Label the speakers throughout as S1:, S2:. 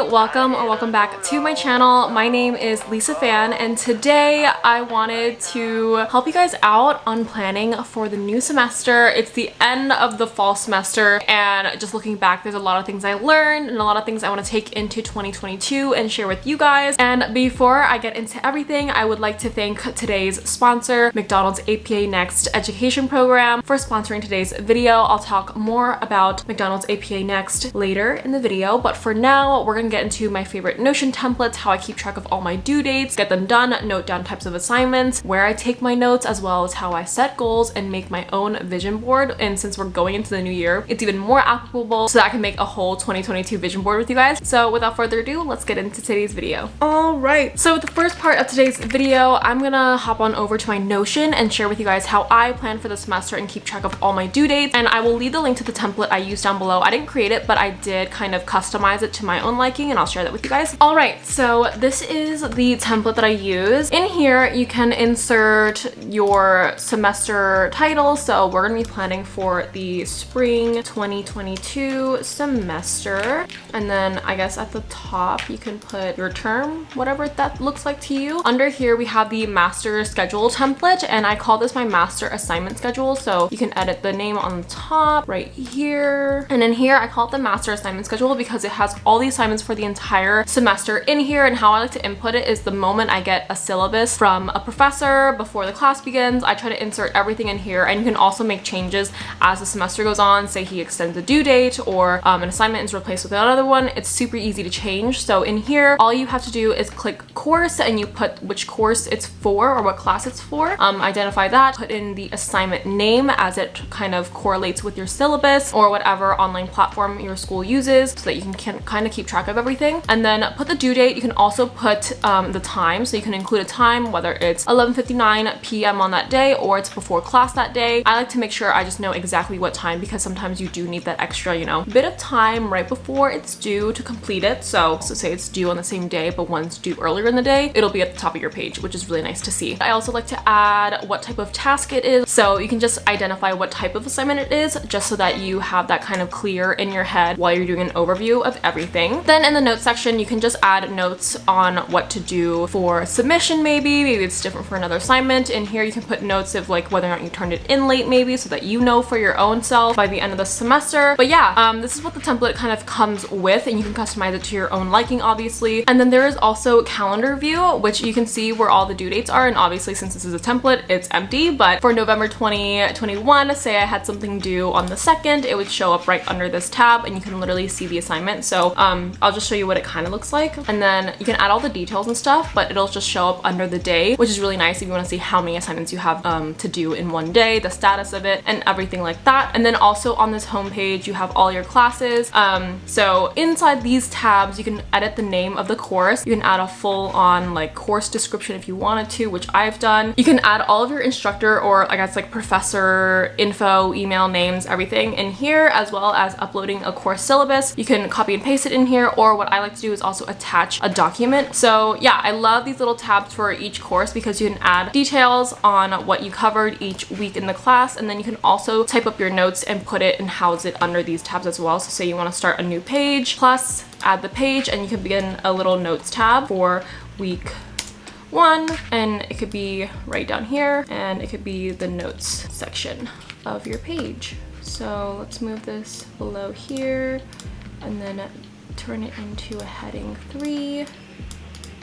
S1: welcome or welcome back to my channel. My name is Phan, and today I wanted to help you guys out on planning for the new semester. It's the end of the fall semester, and just looking back, there's a lot of things I learned and a lot of things I want to take into 2022 and share with you guys. And before I get into everything, I would like to thank today's sponsor, McDonald's APA Next education program, for sponsoring today's video. I'll talk more about McDonald's APA Next later in the video, but for now, we're gonna get into my favorite Notion templates, how I keep track of all my due dates, get them done, note down types of assignments, where I take my notes, as well as how I set goals and make my own vision board. And since we're going into the new year, it's even more applicable so that I can make a whole 2022 vision board with you guys. So without further ado, let's get into today's video. All right, so the first part of today's video, I'm gonna hop on over to my Notion and share with you guys how I plan for the semester and keep track of all my due dates. And I will leave the link to the template I used down below. I didn't create it, but I did kind of customize it to my own liking, and I'll share that with you guys. All right, so this is the template that I use. In here, you can insert your semester title. So we're gonna be planning for the spring 2022 semester. And then I guess at the top, you can put your term, whatever that looks like to you. Under here, we have the master schedule template, and I call this my master assignment schedule. So you can edit the name on the top right here. And in here, I call it the master assignment schedule because it has all the assignments for the entire semester in here. And how I like to input it is the moment I get a syllabus from a professor before the class begins, I try to insert everything in here. And you can also make changes as the semester goes on. Say he extends a due date, or an assignment is replaced with another one. It's super easy to change. So in here, all you have to do is click course, and you put which course it's for or what class it's for. Identify that, put in the assignment name as it kind of correlates with your syllabus or whatever online platform your school uses, so that you can kind of keep track of everything. And then put the due date. You can also put the time, so you can include a time, whether it's 11:59 p.m. on that day or it's before class that day. I like to make sure I just know exactly what time, because sometimes you do need that extra, bit of time right before it's due to complete it. So say it's due on the same day, but one's due earlier in the day, it'll be at the top of your page, which is really nice to see. I also like to add what type of task it is. So you can just identify what type of assignment it is, just so that you have that kind of clear in your head while you're doing an overview of everything. Then in the notes section, you can just add notes on what to do for submission. Maybe it's different for another assignment. In here, you can put notes of like whether or not you turned it in late, maybe, so that you know for your own self by the end of the semester. But yeah, this is what the template kind of comes with, and you can customize it to your own liking, obviously. And then there is also calendar view, which you can see where all the due dates are. And obviously, since this is a template, it's empty. But for November 2021, say I had something due on the 2nd, it would show up right under this tab, and you can literally see the assignment. So I'll just show you what it kind of looks like. And then you can add all the details and stuff, but it'll just show up under the day, which is really nice if you want to see how many assignments you have to do in one day, the status of it, and everything like that. And then also on this homepage, you have all your classes. So inside these tabs, you can edit the name of the course. You can add a full-on like course description if you wanted to, which I've done. You can add all of your instructor, or I guess like professor info, email names, everything in here, as well as uploading a course syllabus. You can copy and paste it in here, or what I like to do is also attach a document. So yeah, I love these little tabs for each course because you can add details on what you covered each week in the class, and then you can also type up your notes and put it and house it under these tabs as well. So say you want to start a new page, plus add the page, and you can begin a little notes tab for week 1, and it could be right down here, and it could be the notes section of your page. So let's move this below here, and then turn it into a heading 3,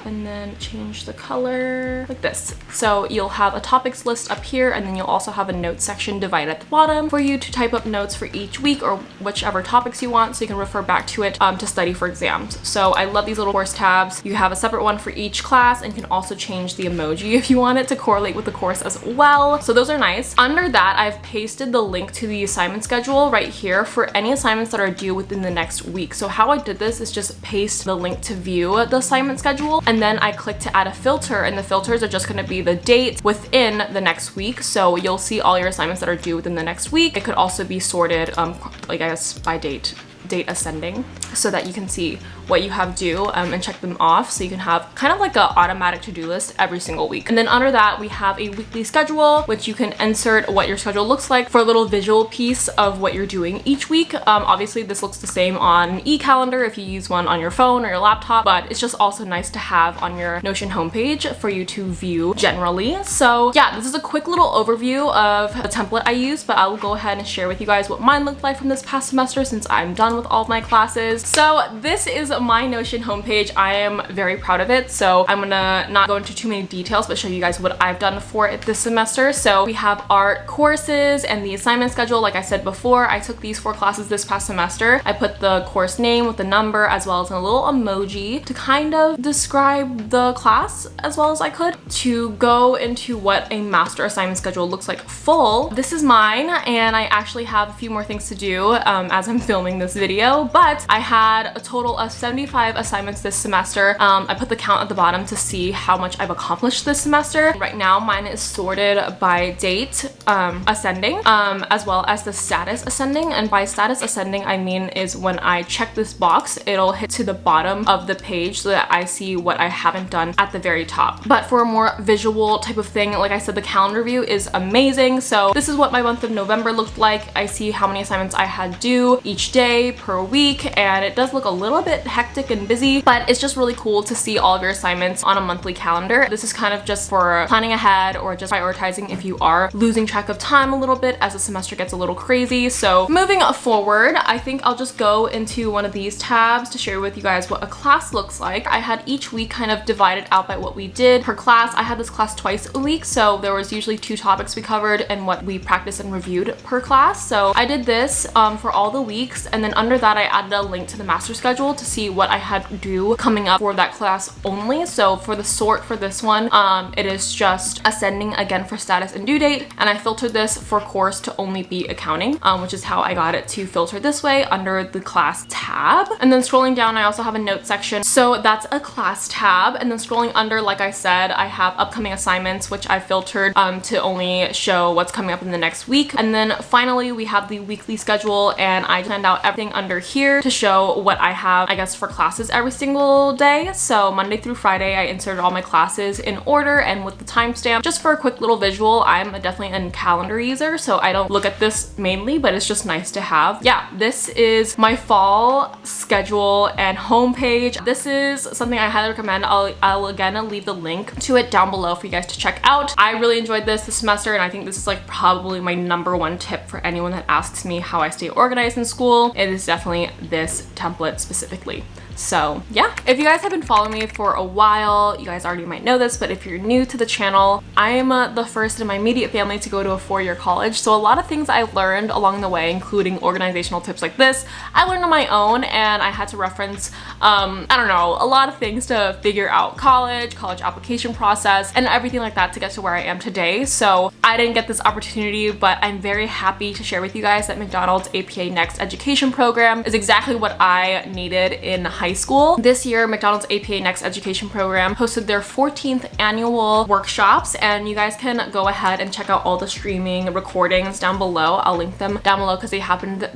S1: and then change the color like this. So you'll have a topics list up here, and then you'll also have a notes section divided at the bottom for you to type up notes for each week or whichever topics you want, so you can refer back to it to study for exams. So I love these little course tabs. You have a separate one for each class, and you can also change the emoji if you want it to correlate with the course as well. So those are nice. Under that, I've pasted the link to the assignment schedule right here for any assignments that are due within the next week. So how I did this is just paste the link to view the assignment schedule, and then I click to add a filter, and the filters are just going to be the dates within the next week. So you'll see all your assignments that are due within the next week. It could also be sorted, like I guess by date ascending. so that you can see what you have due and check them off, so you can have kind of like an automatic to-do list every single week. And then under that, we have a weekly schedule, which you can insert what your schedule looks like for a little visual piece of what you're doing each week. Obviously this looks the same on an e-calendar if you use one on your phone or your laptop, but it's just also nice to have on your Notion homepage for you to view generally. So yeah, this is a quick little overview of the template I use, but I will go ahead and share with you guys what mine looked like from this past semester since I'm done with all of my classes. So this is my Notion homepage. I am very proud of it, so I'm gonna not go into too many details but show you guys what I've done for it this semester. So we have art courses and the assignment schedule. Like I said before, I took these 4 classes this past semester. I put the course name with the number as well as a little emoji to kind of describe the class as well as I could. To go into what a master assignment schedule looks like full, this is mine, and I actually have a few more things to do as I'm filming this video, but I had a total of 75 assignments this semester. I put the count at the bottom to see how much I've accomplished this semester. Right now mine is sorted by date ascending, as well as the status ascending, and by status ascending I mean is when I check this box, it'll hit to the bottom of the page so that I see what I haven't done at the very top. But for a more visual type of thing, like I said, the calendar view is amazing. So this is what my month of November looked like. I see how many assignments I had due each day per week, and it does look a little bit hectic and busy, but it's just really cool to see all of your assignments on a monthly calendar. This is kind of just for planning ahead or just prioritizing if you are losing track of time a little bit as the semester gets a little crazy. So moving forward, I think I'll just go into one of these tabs to share with you guys what a class looks like. I had each week kind of divided out by what we did per class. I had this class twice a week, so there was usually 2 topics we covered and what we practiced and reviewed per class. So I did this for all the weeks, and then under that I added a link to the master schedule to see what I had due coming up for that class only. So for the sort for this one, it is just ascending again for status and due date, and I filtered this for course to only be accounting, which is how I got it to filter this way under the class tab. And then scrolling down, I also have a note section, so that's a class tab. And then scrolling under, like I said, I have upcoming assignments, which I filtered to only show what's coming up in the next week. And then finally we have the weekly schedule, and I planned out everything under here to show what I have, I guess, for classes every single day. So Monday through Friday I inserted all my classes in order and with the timestamp. Just for a quick little visual, I'm definitely a calendar user, so I don't look at this mainly, but it's just nice to have. Yeah, this is my fall schedule and homepage. This is something I highly recommend. I'll again leave the link to it down below for you guys to check out. I really enjoyed this semester, and I think this is like probably my #1 tip for anyone that asks me how I stay organized in school. It is definitely this template specifically. So yeah, if you guys have been following me for a while, you guys already might know this, but if you're new to the channel, I'm the first in my immediate family to go to a 4-year college. So a lot of things I learned along the way, including organizational tips like this, I learned on my own, and I had to reference, I don't know, a lot of things to figure out college application process, and everything like that to get to where I am today. So I didn't get this opportunity, but I'm very happy to share with you guys that McDonald's APA Next education program is exactly what I needed in high school. This year, McDonald's APA Next education program hosted their 14th annual workshops, and you guys can go ahead and check out all the streaming recordings down below. I'll link them down below because they happened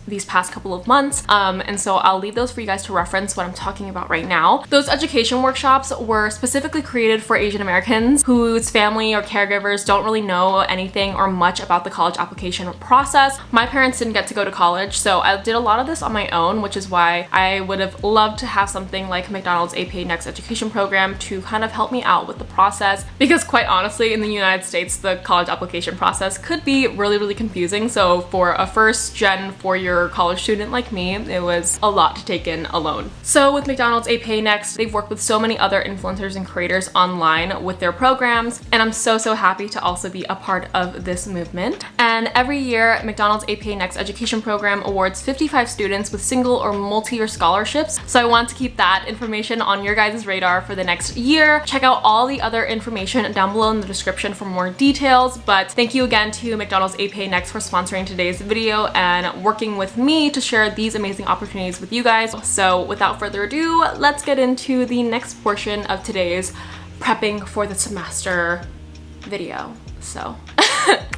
S1: these past couple of months, and so I'll leave those for you guys to reference what I'm talking about right now. Those education workshops were specifically created for Asian Americans whose family or caregivers don't really know anything or much about the college application process. My parents didn't get to go to college, so I did a lot of this on my own, which is why I would have loved to have something like McDonald's APA Next education program to kind of help me out with the process, because quite honestly, in the United States, the college application process could be really confusing. So for a first-gen 4-year college student like me, it was a lot to take in alone. So with McDonald's APA Next, they've worked with so many other influencers and creators online with their programs, and I'm so happy to also be a part of this movement. And every year, McDonald's APA Next education program awards 55 students with single or multi-year scholarships. So I want to keep that information on your guys' radar for the next year. Check out all the other information down below in the description for more details. But thank you again to McDonald's APA Next for sponsoring today's video and working with me to share these amazing opportunities with you guys. So without further ado, let's get into the next portion of today's prepping for the semester video. So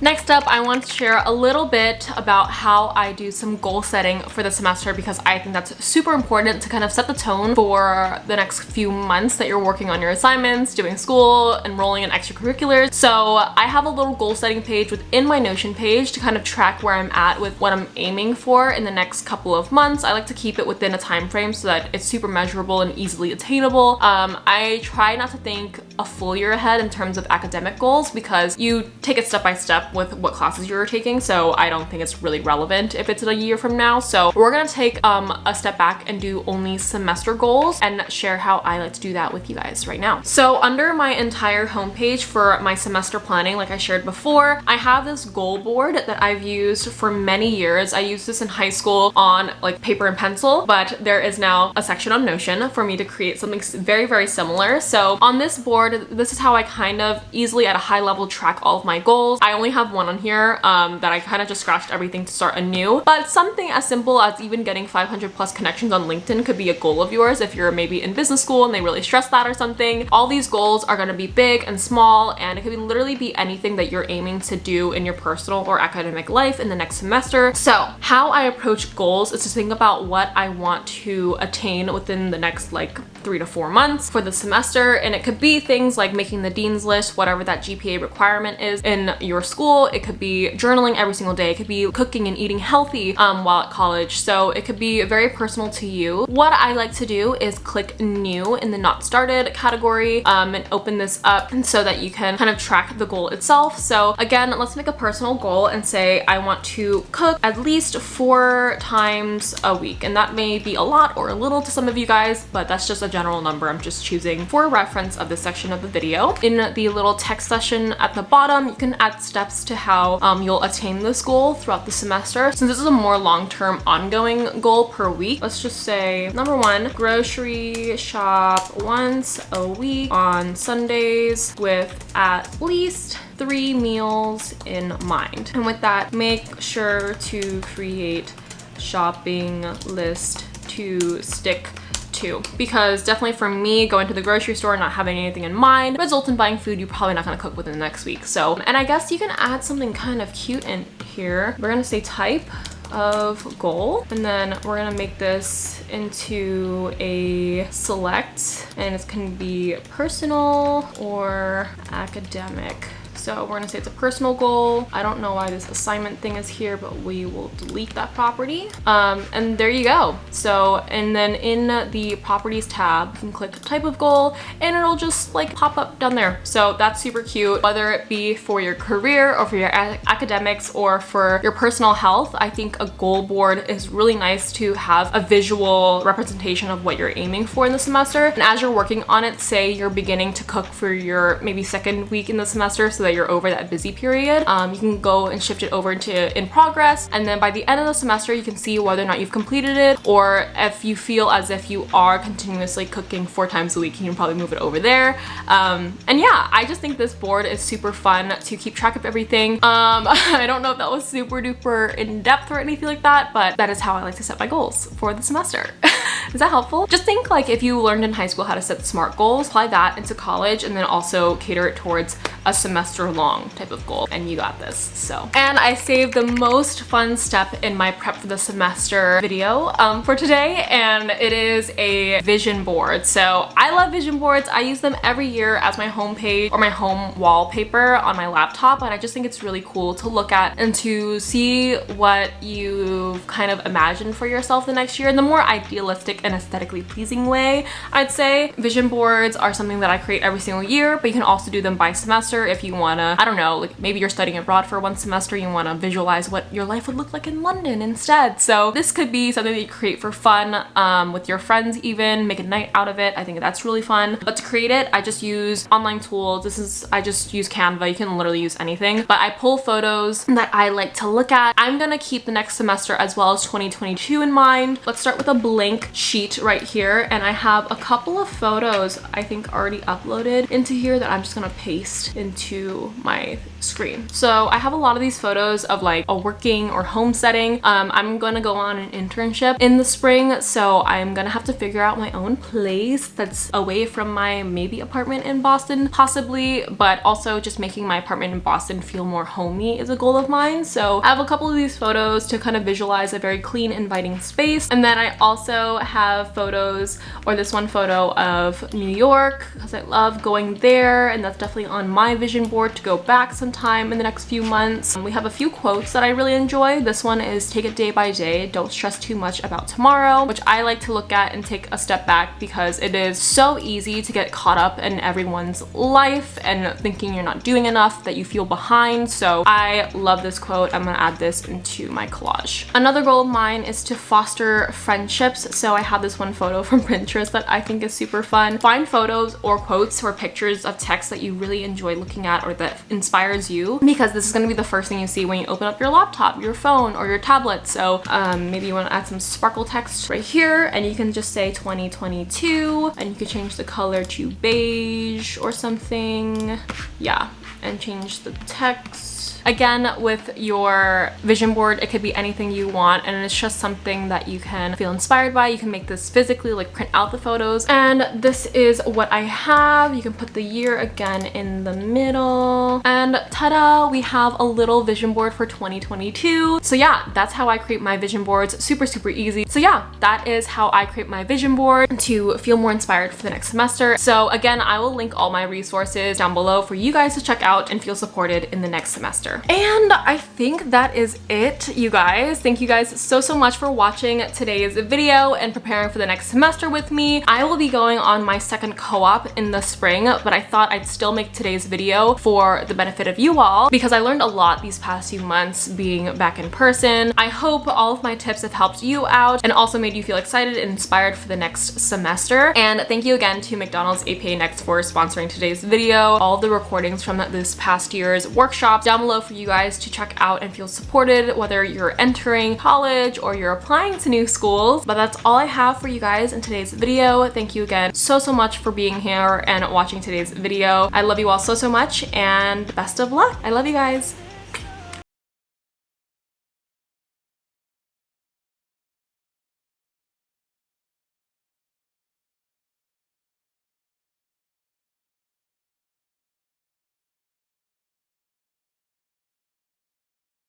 S1: Next up, I want to share a little bit about how I do some goal setting for the semester, because I think that's super important to kind of set the tone for the next few months that you're working on your assignments, doing school, enrolling in extracurriculars. So I have a little goal setting page within my Notion page to kind of track where I'm at with what I'm aiming for in the next couple of months. I like to keep it within a time frame so that it's super measurable and easily attainable. I try not to think a full year ahead in terms of academic goals, because you take it step by step with what classes you're taking, so I don't think it's really relevant if it's a year from now. So we're gonna take a step back and do only semester goals and share how I like to do that with you guys right now. So under my entire homepage for my semester planning, like I shared before, I have this goal board that I've used for many years. I used this in high school on like paper and pencil, but there is now a section on Notion for me to create something very, very similar. So on this board, this is how I kind of easily at a high level track all of my goals. I only have one on here that I kind of just scratched everything to start anew, but something as simple as even getting 500 plus connections on LinkedIn could be a goal of yours if you're maybe in business school and they really stress that or something. All these goals are going to be big and small, and it could literally be anything that you're aiming to do in your personal or academic life in the next semester. So how I approach goals is to think about what I want to attain within the next like 3 to 4 months for the semester, and it could be things like making the dean's list, whatever that GPA requirement is in your school. It could be journaling every single day. It could be cooking and eating healthy while at college. So it could be very personal to you. What I like to do is click new in the not started category and open this up, and so that you can kind of track the goal itself. So again, let's make a personal goal and say I want to cook at least 4 times a week, and that may be a lot or a little to some of you guys, but that's just a general number I'm just choosing for reference of this section of the video. In the little text section at the bottom, you can add steps to how you'll attain this goal throughout the semester. Since this is a more long-term ongoing goal per week, let's just say number 1, grocery shop once a week on Sundays with at least 3 meals in mind. And with that, make sure to create shopping list to stick to, because definitely for me, going to the grocery store and not having anything in mind results in buying food you're probably not gonna cook within the next week. So, and I guess you can add something kind of cute in here. We're gonna say type of goal, and then we're gonna make this into a select, and it's gonna be personal or academic. So we're gonna say it's a personal goal. I don't know why this assignment thing is here, but we will delete that property. And there you go. So, and then in the properties tab, you can click type of goal and it'll just like pop up down there. So that's super cute, whether it be for your career or for your academics or for your personal health. I think a goal board is really nice to have a visual representation of what you're aiming for in the semester. And as you're working on it, say you're beginning to cook for your maybe second week in the semester so that you're over that busy period, you can go and shift it over into in progress, and then by the end of the semester you can see whether or not you've completed it, or if you feel as if you are continuously cooking 4 times a week, you can probably move it over there. And yeah, I just think this board is super fun to keep track of everything. I don't know if that was super duper in depth or anything like that, but that is how I like to set my goals for the semester. Is that helpful? Just think like if you learned in high school how to set SMART goals, apply that into college, and then also cater it towards a semester long type of goal, and you got this. So, and I saved the most fun step in my prep for the semester video for today, and it is a vision board. So I love vision boards. I use them every year as my home page or my home wallpaper on my laptop, and I just think it's really cool to look at and to see what you've kind of imagined for yourself the next year in the more idealistic and aesthetically pleasing way, I'd say. Vision boards are something that I create every single year, but you can also do them by semester if you wanna, I don't know, like maybe you're studying abroad for 1 semester, you wanna visualize what your life would look like in London instead. So this could be something that you create for fun with your friends even, make a night out of it. I think that's really fun. But to create it, I just use online tools. I just use Canva. You can literally use anything, but I pull photos that I like to look at. I'm gonna keep the next semester as well as 2022 in mind. Let's start with a blank sheet right here, and I have a couple of photos I think already uploaded into here that I'm just gonna paste into my screen. So I have a lot of these photos of like a working or home setting. I'm gonna go on an internship in the spring, so I'm gonna have to figure out my own place that's away from my maybe apartment in Boston, possibly, but also just making my apartment in Boston feel more homey is a goal of mine. So I have a couple of these photos to kind of visualize a very clean, inviting space. And then I also have photos, or this one photo of New York, because I love going there, and that's definitely on my vision board to go back sometime in the next few months. We have a few quotes that I really enjoy. This one is "Take it day by day, don't stress too much about tomorrow," which I like to look at and take a step back because it is so easy to get caught up in everyone's life and thinking you're not doing enough, that you feel behind. So I love this quote. I'm gonna add this into my collage. Another goal of mine is to foster friendships. So I have this one photo from Pinterest that I think is super fun. Find photos or quotes or pictures of text that you really enjoy looking at or that inspires you, because this is going to be the first thing you see when you open up your laptop, your phone, or your tablet. So maybe you want to add some sparkle text right here, and you can just say 2022, and you could change the color to beige or something. Yeah, and change the text. Again, with your vision board, it could be anything you want, and it's just something that you can feel inspired by. You can make this physically, like print out the photos. And this is what I have. You can put the year again in the middle. And ta-da, we have a little vision board for 2022. So yeah, that's how I create my vision boards. Super, super easy. So yeah, that is how I create my vision board to feel more inspired for the next semester. So again, I will link all my resources down below for you guys to check out and feel supported in the next semester. And I think that is it, you guys. Thank you guys so much for watching today's video and preparing for the next semester with me. I will be going on my second co-op in the spring, but I thought I'd still make today's video for the benefit of you all because I learned a lot these past few months being back in person. I hope all of my tips have helped you out and also made you feel excited and inspired for the next semester. And thank you again to McDonald's APA Next for sponsoring today's video. All the recordings from this past year's workshop down below for you guys to check out and feel supported, whether you're entering college or you're applying to new schools. But that's all I have for you guys in today's video. Thank you again so much for being here and watching today's video. I love you all so much, and best of luck. I love you guys.